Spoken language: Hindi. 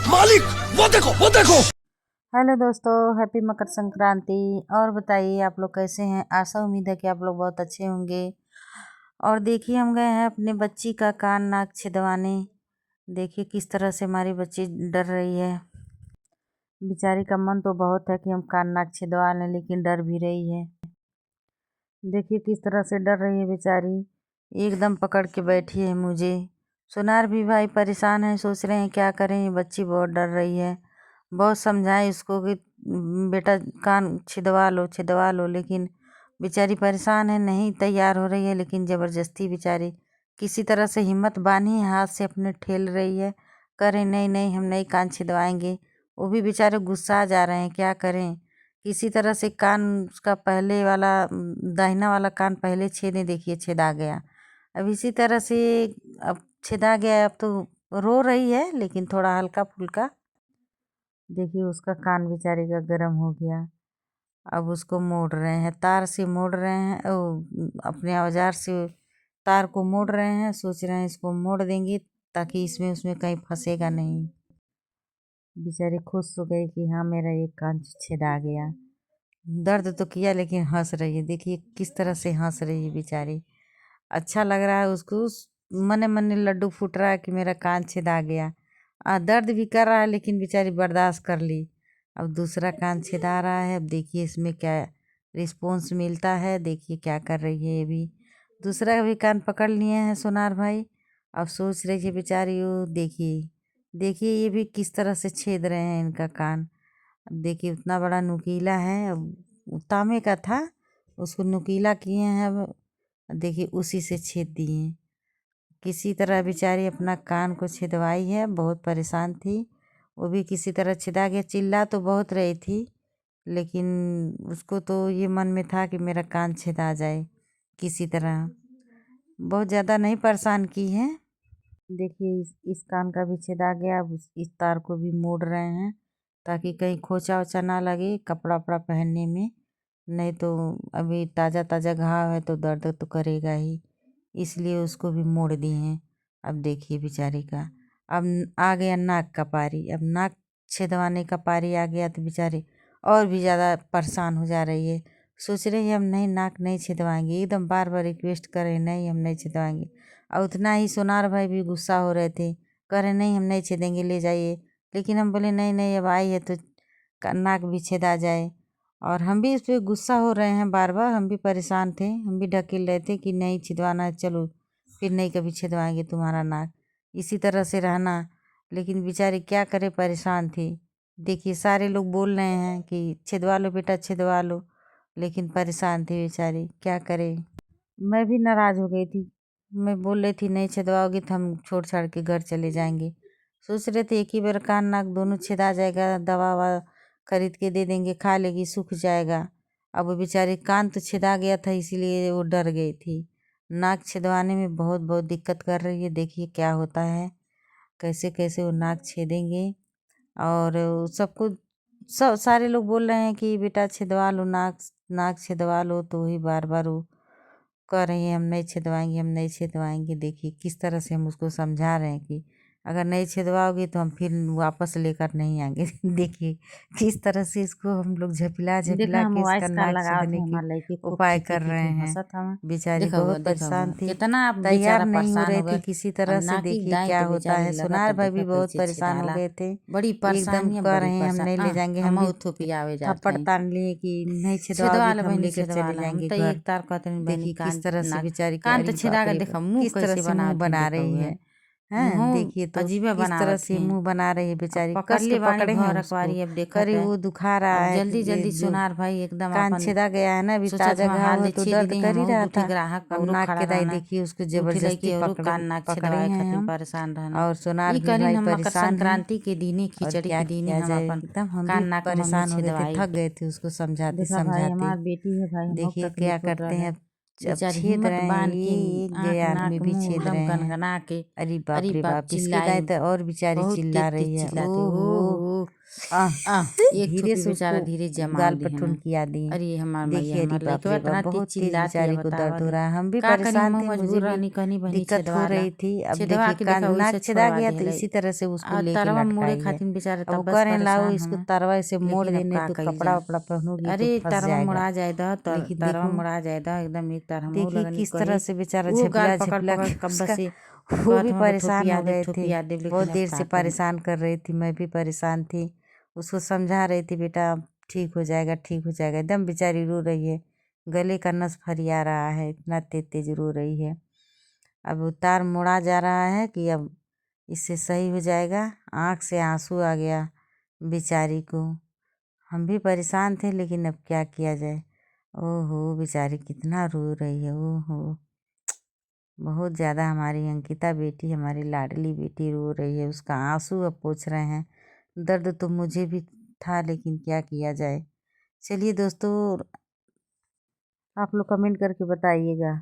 मालिक वो देखो। हेलो दोस्तों, हैप्पी मकर संक्रांति। और बताइए आप लोग कैसे हैं। आशा उम्मीद है कि आप लोग बहुत अच्छे होंगे। और देखिए हम गए हैं अपने बच्ची का कान नाक छिदवाने। देखिए किस तरह से हमारी बच्ची डर रही है। बेचारी का मन तो बहुत है कि हम कान नाक छिदवा लें, लेकिन डर भी रही है। देखिए किस तरह से डर रही है बेचारी, एकदम पकड़ के बैठी है मुझे। सुनार भी भाई परेशान है, सोच रहे हैं क्या करें, ये बच्ची बहुत डर रही है। बहुत समझाए इसको कि बेटा कान छिदवा लो, लेकिन बेचारी परेशान है, नहीं तैयार हो रही है। लेकिन ज़बरदस्ती बेचारी किसी तरह से हिम्मत बांधी हाथ से अपने ठेल रही है। करें नहीं नहीं हम नहीं कान छिदवाएंगे। वो भी बेचारे गुस्सा जा रहे हैं, क्या करें। किसी तरह से कान उसका पहले वाला दाहिना वाला कान पहले छेदे, देखिए छेदा गया। अब इसी तरह से अब छेदा गया, अब तो रो रही है लेकिन थोड़ा हल्का फुल्का। देखिए उसका कान बेचारे का गर्म हो गया। अब उसको मोड़ रहे हैं, तार से मोड़ रहे हैं, अपने औजार से तार को मोड़ रहे हैं। सोच रहे हैं इसको मोड़ देंगे ताकि इसमें उसमें कहीं फंसेगा नहीं। बेचारी खुश हो गई कि हाँ मेरा एक कान छेदा गया। दर्द तो किया लेकिन हंस रही है, देखिए किस तरह से हंस रही है बेचारी। अच्छा लग रहा है उसको, मने मने लड्डू फूट रहा है कि मेरा कान छेदा गया। दर्द भी कर रहा है लेकिन बेचारी बर्दाश्त कर ली। अब दूसरा कान छेदा रहा है, अब देखिए इसमें क्या रिस्पॉन्स मिलता है। देखिए क्या कर रही है, ये भी दूसरा भी कान पकड़ लिए हैं सोनार भाई। अब सोच रही है बेचारी वो, देखिए देखिए ये भी किस तरह से छेद रहे हैं इनका कान। अब देखिए उतना बड़ा नुकीला है, अब तांबे का था उसको नुकीला किए हैं। अब देखिए उसी से छेद दिए। किसी तरह बेचारी अपना कान को छिदवाई है, बहुत परेशान थी। वो भी किसी तरह छिदा गया। चिल्ला तो बहुत रही थी लेकिन उसको तो ये मन में था कि मेरा कान छिदा जाए किसी तरह। बहुत ज़्यादा नहीं परेशान की है। देखिए इस कान का भी छेदा गया। अब इस तार को भी मोड़ रहे हैं ताकि कहीं खोचा वोचा ना लगे कपड़ा वपड़ा पहनने में। नहीं तो अभी ताज़ा ताज़ा घाव है तो दर्द तो करेगा ही, इसलिए उसको भी मोड़ दिए हैं। अब देखिए बेचारी का अब आ गया नाक का पारी। अब नाक छिदवाने का पारी आ गया तो बेचारी और भी ज़्यादा परेशान हो जा रही है। सोच रही है हम नहीं नाक नहीं छिदवाएंगे, एकदम बार बार रिक्वेस्ट करें नहीं हम नहीं छिदवाएंगे। और उतना ही सोनार भाई भी गुस्सा हो रहे थे, कह रहे नहीं हम नहीं छेदेंगे, ले जाइए। लेकिन हम बोले नहीं नहीं अब आई है तो नाक भी छेदा जाए। और हम भी इस पर गुस्सा हो रहे हैं, बार बार हम भी परेशान थे, हम भी ढकेल रहे थे कि नहीं छिदवाना है, चलो फिर नहीं कभी छिदवाएंगे तुम्हारा नाक, इसी तरह से रहना। लेकिन बेचारी क्या करे, परेशान थी। देखिए सारे लोग बोल रहे हैं कि छिदवा लो बेटा छिदवा लो, लेकिन परेशान थी बेचारी, क्या करे। मैं भी नाराज़ हो गई थी। मैं बोल रही थी नहीं छिदवाओगी तो हम छोड़ छाड़ के घर चले जाएंगे। सोच रहे थे एक ही बार कान नाक दोनों छिदा जाएगा, दवा ववा खरीद के दे देंगे, खा लेगी, सूख जाएगा। अब वो बेचारी कान तो छिदा गया था इसीलिए वो डर गई थी। नाक छिदवाने में बहुत बहुत दिक्कत कर रही है, देखिए क्या होता है, कैसे कैसे वो नाक छेदेंगे। और सबको सारे लोग बोल रहे हैं कि बेटा छिदवा लो नाक, नाक छिदवा लो, तो वही बार बार वो कह रही है हम नहीं छिदवाएंगे हम नहीं छिदवाएंगे। देखिए किस तरह से हम उसको समझा रहे हैं कि अगर नहीं छिदवाओगे तो हम फिर वापस लेकर नहीं आएंगे। देखिए किस तरह से इसको हम लोग झपिला देखा झपिला हम के इसका वॉइस का नाक लगावत है, छेदने के हमार लड़की खूब उपाय खिखी कर रहे खिखी हैं। हंसत हवा। बेचारी देखा हुआ बहुत देखा परेशान हुआ थी, कितना तैयार बेचारा नहीं हो परेशान रही हो थी गए। किसी अब तरह से। नाकी देखिए दाई क्या तो होता बेचारी है, लगत सोनार भाई देखा भी बहुत कैसे परेशान हो छिदाला। गए थे, बड़ी एकदम परेशानी है, कह बड़ी रहे हैं हम परेशान नहीं ले जाएंगे। हम हम भी उथो पियावे जात थप्पड़ हैं। तान लिए कि नहीं छिदवाओगी छिदवाला तो हम बहनी लेकर चले छिदवाला, हम जाएंगे तो घर। एक तार कहते हैं बहनी देखिए किस कान तरह से नाक बेचारी का, कान तो अरे छिदा बाप के रे देखा मुंह किस तरह कैसे से मुंह बनावत हैं, बना देखा रही हुआ है। हैं मुँह देखिए तो अजीबे किस तरह बनावत से हैं। मुंह बना रही है अब बेचारी, पकड़ कस के ले बानी पकड़े हैं भर उसको, अकबारी, अब देखत करे है। वो दुखा रहा अब है जल्दी जल्दी जो सोनार भाई एकदम कान अपन छेदा गया है ना, अभी सोचत ताज़ा हम घाव हाल है दे तो छेद दर्द दी कर ही हम रहा दूठी था। ग्राहक अब औरो नाक खड़ा के दाई रहना। देखिए उसको दूठी जबरदस्ती लड़की औरो पकड़े कान नाक पकड़े छिदवाए हैं खातिर हम। परेशान रहना। और सोनार ई भी करीन भाई हम मकर परेशान है। संक्रांति के दीने और खिचड़ी क्या के दीने किया हम जाए, अपन एकदम हम भी कान नाक मम्मी परेशान हो गए थे, छिदवाई। थक गए थे उसको समझाते देखा भाई समझाते। हमार बेटी है भाई, हम देखिए क्या तकलीफ होत करते रहा हैं, है। अब बेचारी छेद हिम्मत रहे हैं, बांध के ये एक आँख गया में नाक भी मुंह छेद एकदम रहे हैं। गनगना के अरे अरे बाप रे बाप बाप, इसके चिल्लाई। दाई तो और बेचारी बहुत चिल्ला तेज तेज रही है, चिल्लाते ओ हो हो। एक धीरे थोपी से बेचारा उसको धीरे जमा गाल दी पर है ठुन ना। किया दी। अरे हमार देखिए मैया अरे हमार बाप लइकवा रे इतना बाप तेज बहुत तेज चिल्लाती है बेचारे को बतावा दर्द हो रे। रहा है। हम भी का करी परेशान हम थे, मुझे मजबूर भी रहनी कहनी बहनी दिक्कत हो छेदवा ला। रही थी। अब छेदवा देखिए के कान देखा नाक वैसे छेदा छोड़वा गया तो देले। इसी तरह से उसको और लेके तरवा मुड़े लटकाई है। खातिर बेचारा अब वो तब बस कह रहे हैं लाओ परेशान इसको हमें। तरवा से मोड़ लेकिन अब देने का तो कइल कपड़ा जा। वपड़ा पहनूगी तो अरे फंस तरवा जाएगा। मुड़ा जाए द लेकिन तरवा देखो मुड़ा जाए द एकदम एक तर हमहू देखिए लगनी किस तरह कहे। से बेचारा वो गाल झपला पकड़ झपला पकड़ के कब्बा उसका से वो कहत भी हम तो परेशान थोपिया हो देव गए थे। थोपिया देव बहुत लेकिन अब देर का से करी। परेशान कर रही थी, मैं भी परेशान थी। उसको समझा रही थी बेटा अब ठीक हो जाएगा, ठीक हो जाएगा। एकदम बेचारी रो रही है, गले का नस फरिया रहा है, इतना तेज तेज रो रही है। अब उतार मुड़ा जा रहा है कि अब इससे सही हो जाएगा। आँख से आंसू आ गया बेचारी को। हम भी परेशान थे लेकिन अब क्या किया जाए। ओहो बेचारी कितना रो रही है। ओहो बहुत ज़्यादा हमारी अंकिता बेटी, हमारी लाडली बेटी रो रही है। उसका आंसू अब पोंछ रहे हैं। दर्द तो मुझे भी था लेकिन क्या किया जाए। चलिए दोस्तों, आप लोग कमेंट करके बताइएगा।